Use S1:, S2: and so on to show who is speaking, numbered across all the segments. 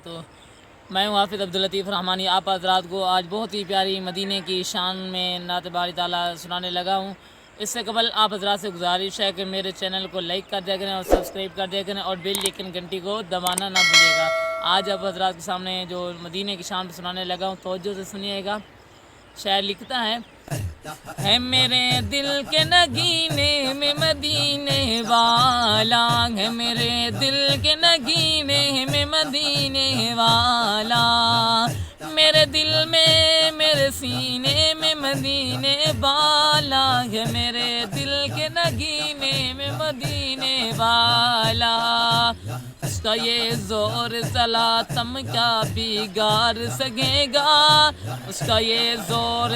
S1: تو میں ہوں حافظ عبداللطیف رحمانی، آپ حضرات کو آج بہت ہی پیاری مدینے کی شان میں نعت باری تعالیٰ سنانے لگا ہوں۔ اس سے قبل آپ حضرات سے گزارش ہے کہ میرے چینل کو لائک کر دیا کریں اور سبسکرائب کر دیا کریں اور بیل آئیکن گھنٹی کو دبانا نہ بھولیے گا۔ آج آپ حضرات کے سامنے جو مدینے کی شان سنانے لگا ہوں، توجہ سے سنیے گا۔ شاعر لکھتا ہے میرے دل کے نگینے میں مدینے والا، ہے میرے دل کے نگینے میں مدینے والا، میرے دل میں میرے سینے میں مدینے والا، ہے میرے دل کے نگینے میں مدینے والا، اس کا یہ زور تم کیا بگاڑ سکے گا، اس کا یہ زور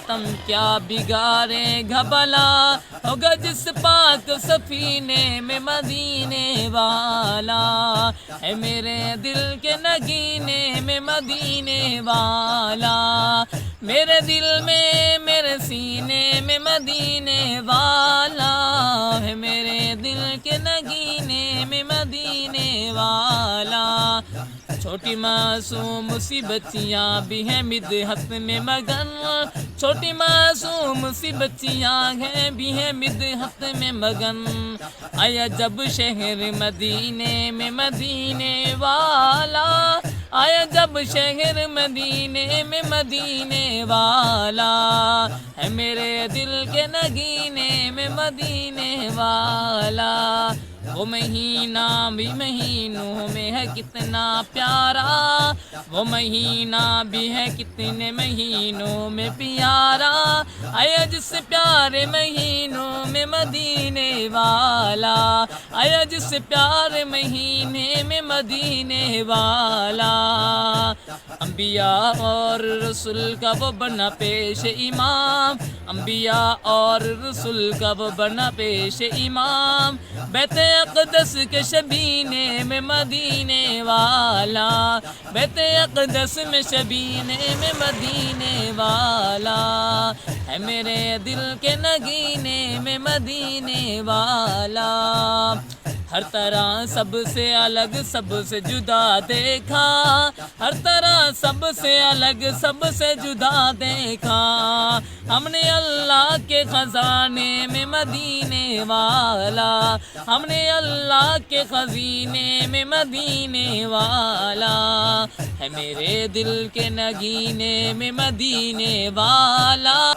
S1: تم کیا بگاڑے گا بھلا، ہوگا جس پاک سفینے میں مدینے والا، ہے میرے دل کے نگینے میں مدینے والا، میرے دل میں میرے سینے میں مدینے والا، ہے میرے دل کے نگینے میں مدینے والا، چھوٹی معصوم سی بچیاں بھی ہیں مدحت میں مگن، چھوٹی معصوم سی بچیاں بھی ہیں مدحت میں مگن، آیا جب شہر مدینے میں مدینے والا، آیا جب شہر مدینے میں مدینے والا، ہے میرے دل کے نگینے میں مدینے والا، وہ مہینہ بھی مہینوں میں ہے کتنا پیارا، وہ مہینہ بھی ہے کتنے مہینوں میں پیارا، آیا جس پیارے مہینوں میں مدینے والا، آیا جس پیارے مہینے میں مدینے والا، انبیاء اور رسول کا وہ بنا پیش امام، انبیاء اور رسول کا وہ بنا پیش امام، بیت اقدس کے شبینے میں مدینے والا، بیت اقدس میں شبینے میں مدینے والا، ہے میرے دل کے نگینے میں مدینے والا، ہر طرح سب سے الگ سب سے جدا دیکھا، ہر طرح سب سے الگ سب سے جدا دیکھا، ہم نے اللہ کے خزانے میں مدینے والا، ہم نے اللہ کے خزینے میں مدینے والا، ہے میرے دل کے نگینے میں مدینے والا۔